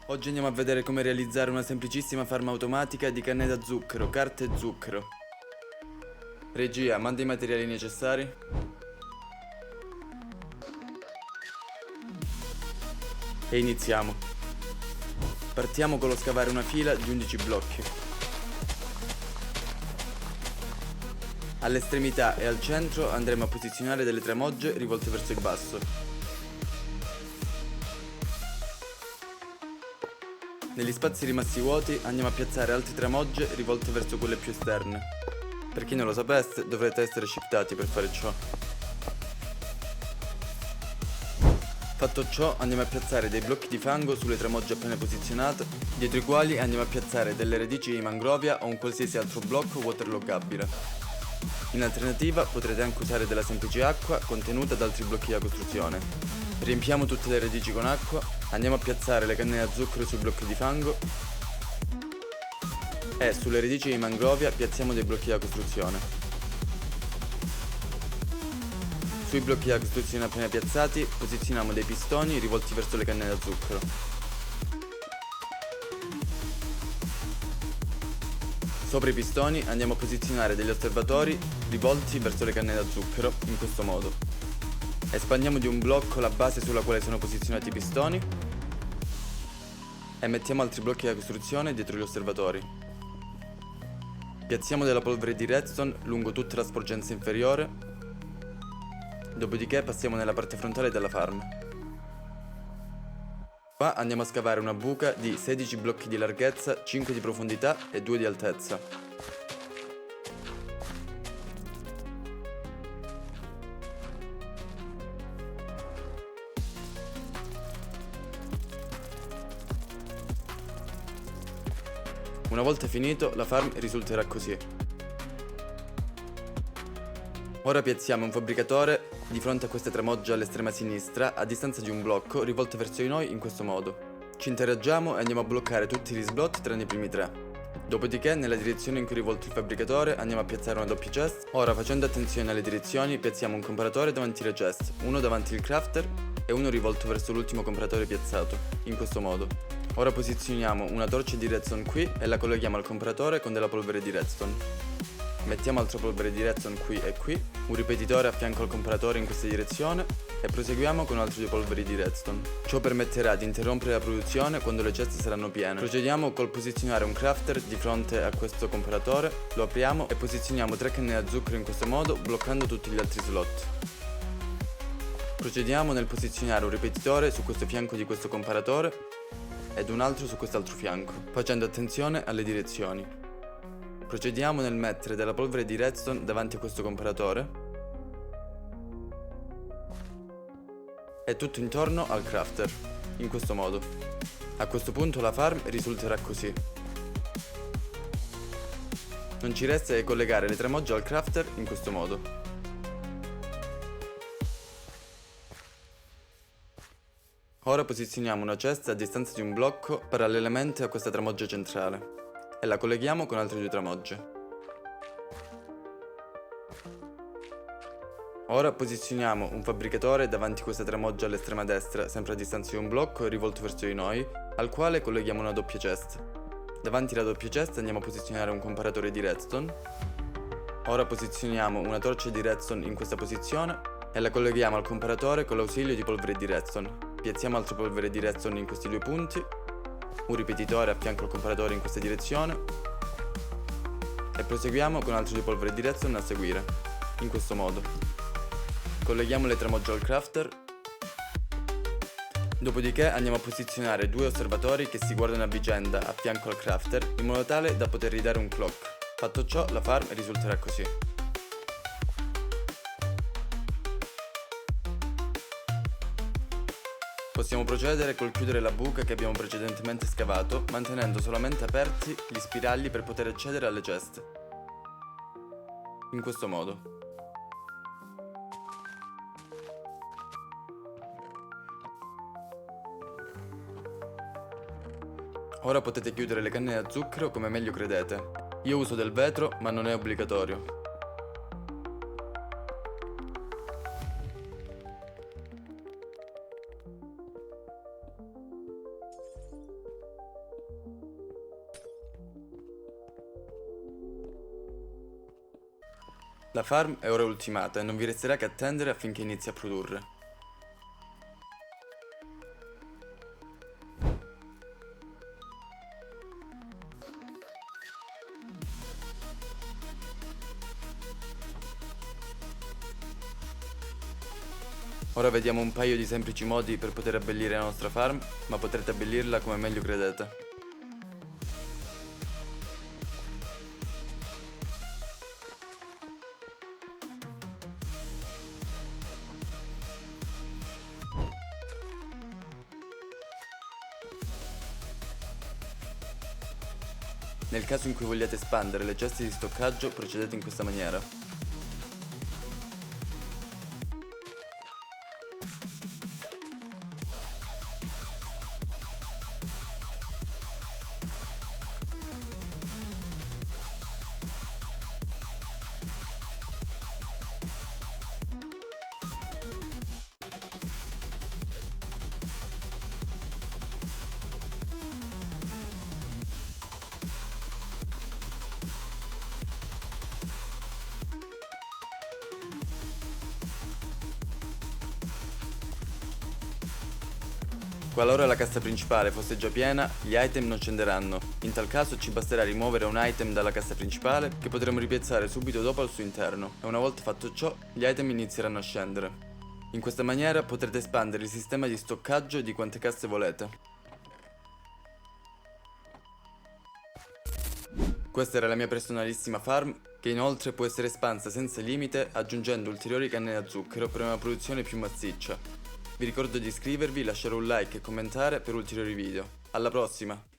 Oggi andiamo a vedere come realizzare una semplicissima farma automatica di canne da zucchero, carta e zucchero. Regia, manda i materiali necessari. E iniziamo. Partiamo con lo scavare una fila di 11 blocchi. All'estremità e al centro andremo a posizionare delle tramogge rivolte verso il basso. Negli spazi rimasti vuoti andiamo a piazzare altre tramogge rivolte verso quelle più esterne. Per chi non lo sapesse, dovrete essere shiftati per fare ciò. Fatto ciò, andiamo a piazzare dei blocchi di fango sulle tramogge appena posizionate, dietro i quali andiamo a piazzare delle radici di mangrovia o un qualsiasi altro blocco waterloggabile. In alternativa potrete anche usare della semplice acqua contenuta da altri blocchi da costruzione. Riempiamo tutte le radici con acqua, andiamo a piazzare le canne da zucchero sui blocchi di fango e sulle radici di mangrovia piazziamo dei blocchi da costruzione. Sui blocchi da costruzione appena piazzati posizioniamo dei pistoni rivolti verso le canne da zucchero. Sopra i pistoni andiamo a posizionare degli osservatori rivolti verso le canne da zucchero in questo modo. Espandiamo di un blocco la base sulla quale sono posizionati i pistoni e mettiamo altri blocchi da costruzione dietro gli osservatori. Piazziamo della polvere di redstone lungo tutta la sporgenza inferiore, dopodiché passiamo nella parte frontale della farm. Qua andiamo a scavare una buca di 16 blocchi di larghezza, 5 di profondità e 2 di altezza. Una volta finito, la farm risulterà così. Ora piazziamo un fabbricatore di fronte a queste tramogge all'estrema sinistra, a distanza di un blocco, rivolto verso di noi in questo modo. Ci interagiamo e andiamo a bloccare tutti gli slot tranne i primi 3. Dopodiché, nella direzione in cui è rivolto il fabbricatore, andiamo a piazzare una doppia chest. Ora, facendo attenzione alle direzioni, piazziamo un comparatore davanti alle chest, uno davanti il crafter e uno rivolto verso l'ultimo comparatore piazzato, in questo modo. Ora posizioniamo una torcia di redstone qui e la colleghiamo al comparatore con della polvere di redstone. Mettiamo altra polvere di redstone qui e qui, un ripetitore a fianco al comparatore in questa direzione e proseguiamo con altre 2 polveri di redstone. Ciò permetterà di interrompere la produzione quando le ceste saranno piene. Procediamo col posizionare un crafter di fronte a questo comparatore, lo apriamo e posizioniamo 3 canne da zucchero in questo modo, bloccando tutti gli altri slot. Procediamo nel posizionare un ripetitore su questo fianco di questo comparatore ed un altro su quest'altro fianco, facendo attenzione alle direzioni. Procediamo nel mettere della polvere di redstone davanti a questo comparatore e tutto intorno al crafter, in questo modo. A questo punto la farm risulterà così. Non ci resta che collegare le tramogge al crafter in questo modo. Ora posizioniamo una cesta a distanza di un blocco parallelamente a questa tramoggia centrale e la colleghiamo con altre 2 tramogge. Ora posizioniamo un fabbricatore davanti a questa tramoggia all'estrema destra, sempre a distanza di un blocco rivolto verso di noi, al quale colleghiamo una doppia chest. Davanti alla doppia chest andiamo a posizionare un comparatore di redstone. Ora posizioniamo una torcia di redstone in questa posizione e la colleghiamo al comparatore con l'ausilio di polvere di redstone. Piazziamo altre polvere di redstone in questi 2 punti, un ripetitore a fianco al comparatore in questa direzione e proseguiamo con altre 2 polvere di redstone a seguire, in questo modo. Colleghiamo le tramogge al crafter, dopodiché andiamo a posizionare 2 osservatori che si guardano a vicenda a fianco al crafter in modo tale da poter ridare un clock. Fatto ciò, la farm risulterà così. Possiamo procedere col chiudere la buca che abbiamo precedentemente scavato, mantenendo solamente aperti gli spiragli per poter accedere alle ceste. In questo modo. Ora potete chiudere le canne da zucchero come meglio credete. Io uso del vetro, ma non è obbligatorio. La farm è ora ultimata e non vi resterà che attendere affinché inizi a produrre. Ora vediamo un paio di semplici modi per poter abbellire la nostra farm, ma potrete abbellirla come meglio credete. Nel caso in cui vogliate espandere le ceste di stoccaggio, procedete in questa maniera. Qualora la cassa principale fosse già piena, gli item non scenderanno. In tal caso ci basterà rimuovere un item dalla cassa principale che potremo ripiazzare subito dopo al suo interno e una volta fatto ciò, gli item inizieranno a scendere. In questa maniera potrete espandere il sistema di stoccaggio di quante casse volete. Questa era la mia personalissima farm, che inoltre può essere espansa senza limite aggiungendo ulteriori canne a zucchero per una produzione più massiccia. Vi ricordo di iscrivervi, lasciare un like e commentare per ulteriori video. Alla prossima!